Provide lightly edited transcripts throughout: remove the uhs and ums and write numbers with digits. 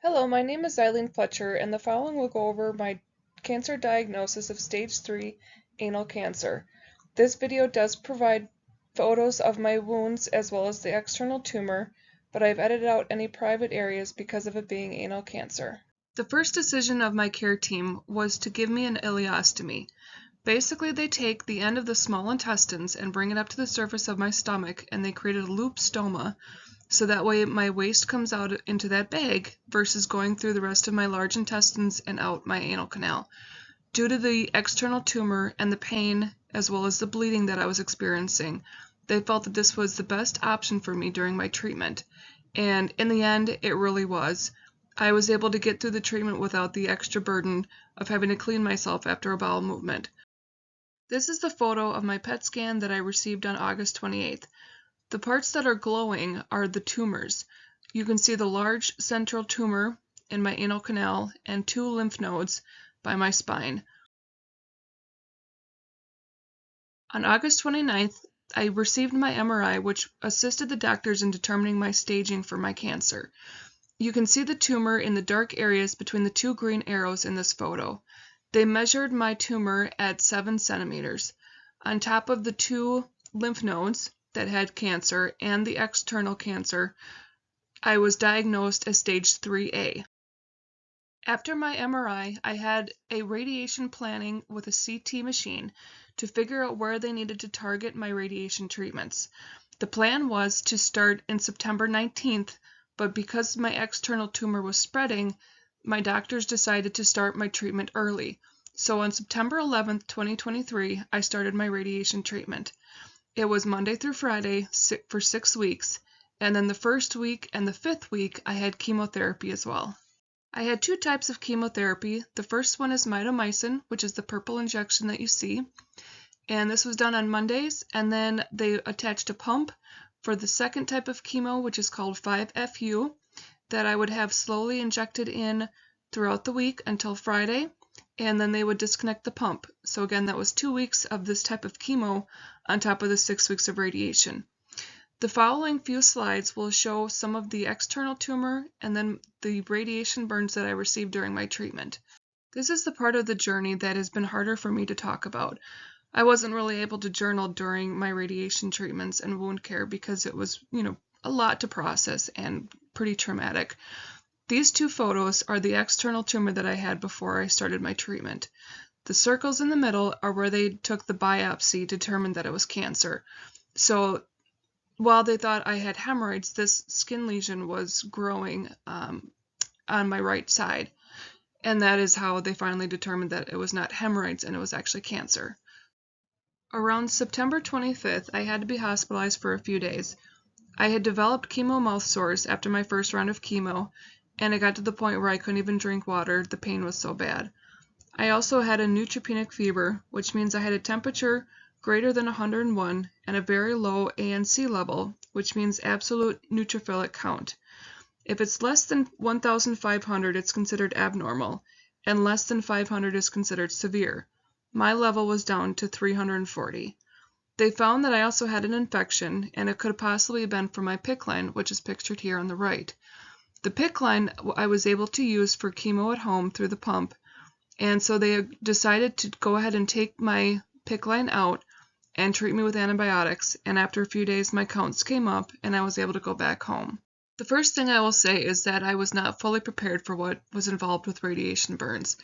Hello, my name is Eileen Fletcher, and the following will go over my cancer diagnosis of stage 3 anal cancer. This video does provide photos of my wounds as well as the external tumor, but I've edited out any private areas because of it being anal cancer. The first decision of my care team was to give me an ileostomy. Basically, they take the end of the small intestines and bring it up to the surface of my stomach, and they create a loop stoma, so that way my waste comes out into that bag versus going through the rest of my large intestines and out my anal canal. Due to the external tumor and the pain, as well as the bleeding that I was experiencing, they felt that this was the best option for me during my treatment. And in the end, it really was. I was able to get through the treatment without the extra burden of having to clean myself after a bowel movement. This is the photo of my PET scan that I received on August 28th. The parts that are glowing are the tumors. You can see the large central tumor in my anal canal and 2 lymph nodes by my spine. On August 29th, I received my MRI, which assisted the doctors in determining my staging for my cancer. You can see the tumor in the dark areas between the 2 green arrows in this photo. They measured my tumor at 7 centimeters. On top of the 2 lymph nodes that had cancer and the external cancer, I was diagnosed as stage 3A. After my MRI, I had a radiation planning with a CT machine to figure out where they needed to target my radiation treatments. The plan was to start in September 19th, but because my external tumor was spreading, my doctors decided to start my treatment early. So on September 11th, 2023, I started my radiation treatment. It was Monday through Friday for 6 weeks, and then the first week and the 5th week I had chemotherapy as well. I had 2 types of chemotherapy. The first one is mitomycin, which is the purple injection that you see, and this was done on Mondays, and then they attached a pump for the second type of chemo, which is called 5-FU, that I would have slowly injected in throughout the week until Friday, and then they would disconnect the pump. So again, that was 2 weeks of this type of chemo on top of the 6 weeks of radiation. The following few slides will show some of the external tumor and then the radiation burns that I received during my treatment. This is the part of the journey that has been harder for me to talk about. I wasn't really able to journal during my radiation treatments and wound care because it was, a lot to process and pretty traumatic. These 2 photos are the external tumor that I had before I started my treatment. The circles in the middle are where they took the biopsy, determined that it was cancer. So while they thought I had hemorrhoids, this skin lesion was growing on my right side. And that is how they finally determined that it was not hemorrhoids and it was actually cancer. Around September 25th, I had to be hospitalized for a few days. I had developed chemo mouth sores after my first round of chemo, and it got to the point where I couldn't even drink water, the pain was so bad. I also had a neutropenic fever, which means I had a temperature greater than 101 and a very low ANC level, which means absolute neutrophilic count. If it's less than 1,500, it's considered abnormal, and less than 500 is considered severe. My level was down to 340. They found that I also had an infection, and it could have possibly been from my PICC line, which is pictured here on the right. The PICC line I was able to use for chemo at home through the pump, and so they decided to go ahead and take my PICC line out and treat me with antibiotics, and after a few days my counts came up and I was able to go back home. The first thing I will say is that I was not fully prepared for what was involved with radiation burns.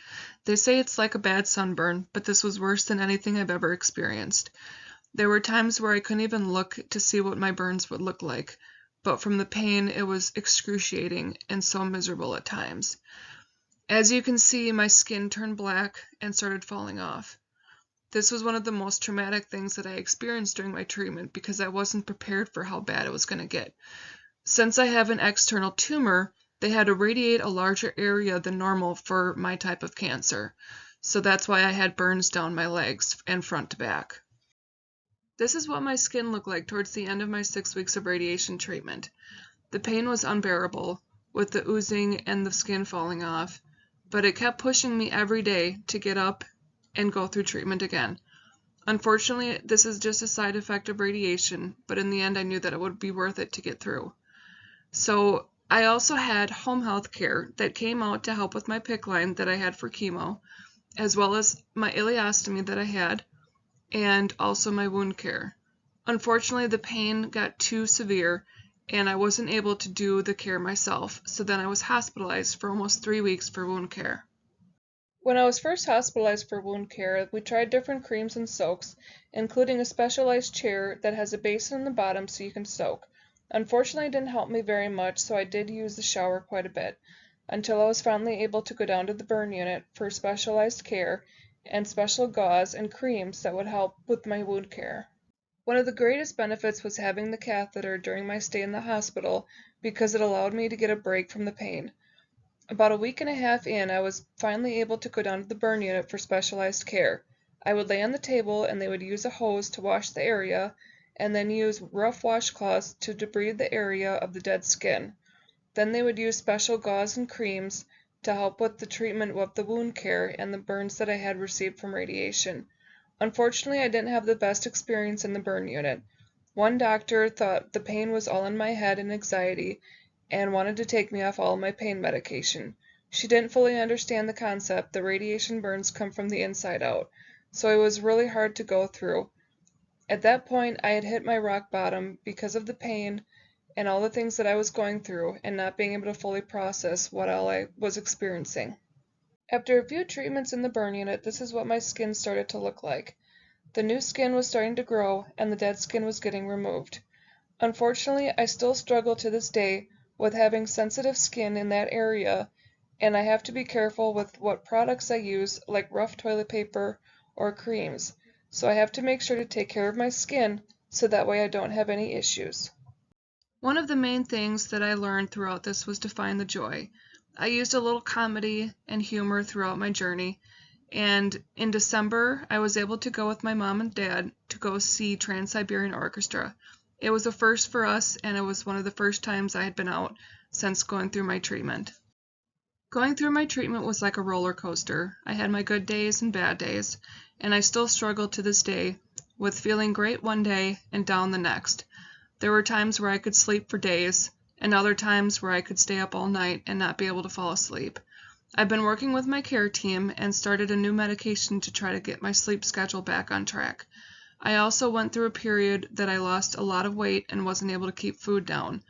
They say it's like a bad sunburn, but this was worse than anything I've ever experienced. There were times where I couldn't even look to see what my burns would look like, but from the pain it was excruciating and so miserable at times. As you can see, my skin turned black and started falling off. This was one of the most traumatic things that I experienced during my treatment because I wasn't prepared for how bad it was going to get. Since I have an external tumor, they had to radiate a larger area than normal for my type of cancer. So that's why I had burns down my legs and front to back. This is what my skin looked like towards the end of my 6 weeks of radiation treatment. The pain was unbearable, with the oozing and the skin falling off, but it kept pushing me every day to get up and go through treatment again. Unfortunately, this is just a side effect of radiation, but in the end I knew that it would be worth it to get through. So I also had home health care that came out to help with my PICC line that I had for chemo, as well as my ileostomy that I had, and also my wound care. Unfortunately, the pain got too severe and I wasn't able to do the care myself, so then I was hospitalized for almost 3 weeks for wound care. When I was first hospitalized for wound care, we tried different creams and soaks, including a specialized chair that has a basin in the bottom so you can soak. Unfortunately, it didn't help me very much, so I did use the shower quite a bit, until I was finally able to go down to the burn unit for specialized care and special gauze and creams that would help with my wound care. One of the greatest benefits was having the catheter during my stay in the hospital because it allowed me to get a break from the pain. About a week and a half in, I was finally able to go down to the burn unit for specialized care. I would lay on the table and they would use a hose to wash the area and then use rough washcloths to debride the area of the dead skin. Then they would use special gauze and creams to help with the treatment of the wound care and the burns that I had received from radiation. Unfortunately, I didn't have the best experience in the burn unit. One doctor thought the pain was all in my head and anxiety and wanted to take me off all of my pain medication. She didn't fully understand the concept that radiation burns come from the inside out, so it was really hard to go through. At that point, I had hit my rock bottom because of the pain and all the things that I was going through and not being able to fully process what all I was experiencing. After a few treatments in the burn unit, this is what my skin started to look like. The new skin was starting to grow and the dead skin was getting removed. Unfortunately, I still struggle to this day with having sensitive skin in that area, and I have to be careful with what products I use, like rough toilet paper or creams. So I have to make sure to take care of my skin so that way I don't have any issues. One of the main things that I learned throughout this was to find the joy. I used a little comedy and humor throughout my journey, and in December I was able to go with my mom and dad to go see Trans-Siberian Orchestra. It was a first for us, and it was one of the first times I had been out since going through my treatment. Going through my treatment was like a roller coaster. I had my good days and bad days, and I still struggle to this day with feeling great one day and down the next. There were times where I could sleep for days, and other times where I could stay up all night and not be able to fall asleep. I've been working with my care team and started a new medication to try to get my sleep schedule back on track. I also went through a period that I lost a lot of weight and wasn't able to keep food down.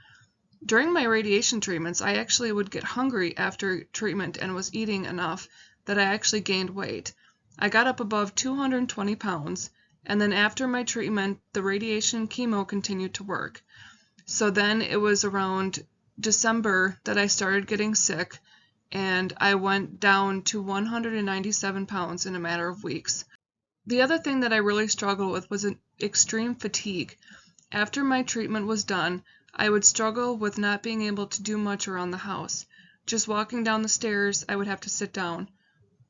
During my radiation treatments, I actually would get hungry after treatment and was eating enough that I actually gained weight. I got up above 220 pounds, and then after my treatment, the radiation chemo continued to work. So then it was around December that I started getting sick, and I went down to 197 pounds in a matter of weeks. The other thing that I really struggled with was an extreme fatigue. After my treatment was done, I would struggle with not being able to do much around the house. Just walking down the stairs, I would have to sit down.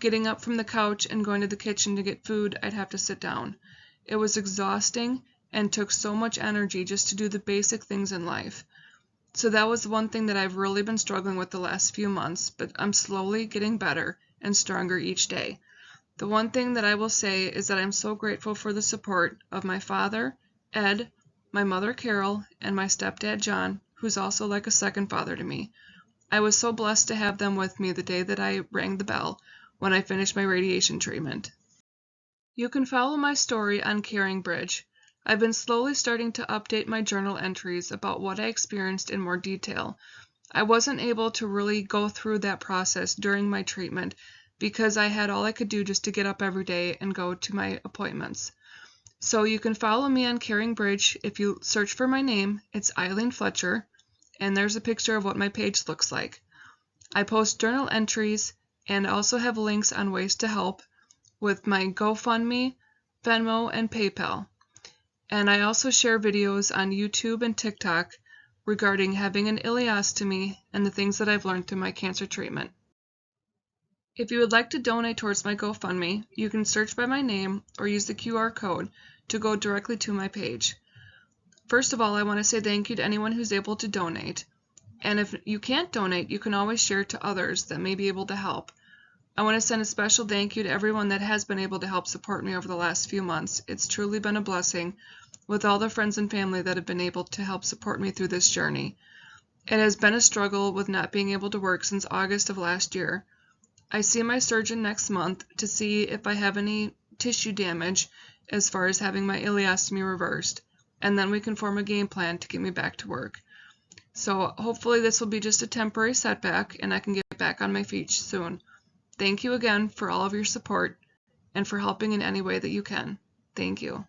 Getting up from the couch and going to the kitchen to get food, I'd have to sit down. It was exhausting and took so much energy just to do the basic things in life. So that was one thing that I've really been struggling with the last few months, but I'm slowly getting better and stronger each day. The one thing that I will say is that I'm so grateful for the support of my father, Ed, my mother, Carol, and my stepdad, John, who's also like a second father to me. I was so blessed to have them with me the day that I rang the bell when I finished my radiation treatment. You can follow my story on Caring Bridge. I've been slowly starting to update my journal entries about what I experienced in more detail. I wasn't able to really go through that process during my treatment because I had all I could do just to get up every day and go to my appointments. So you can follow me on Caring Bridge. If you search for my name, it's Eileen Fletcher, and there's a picture of what my page looks like. I post journal entries and also have links on ways to help with my GoFundMe, Venmo, and PayPal. And I also share videos on YouTube and TikTok regarding having an ileostomy and the things that I've learned through my cancer treatment. If you would like to donate towards my GoFundMe, you can search by my name or use the QR code to go directly to my page. First of all, I want to say thank you to anyone who's able to donate. And if you can't donate, you can always share to others that may be able to help. I want to send a special thank you to everyone that has been able to help support me over the last few months. It's truly been a blessing with all the friends and family that have been able to help support me through this journey. It has been a struggle with not being able to work since August of last year. I see my surgeon next month to see if I have any tissue damage as far as having my ileostomy reversed, and then we can form a game plan to get me back to work. So hopefully this will be just a temporary setback and I can get back on my feet soon. Thank you again for all of your support and for helping in any way that you can. Thank you.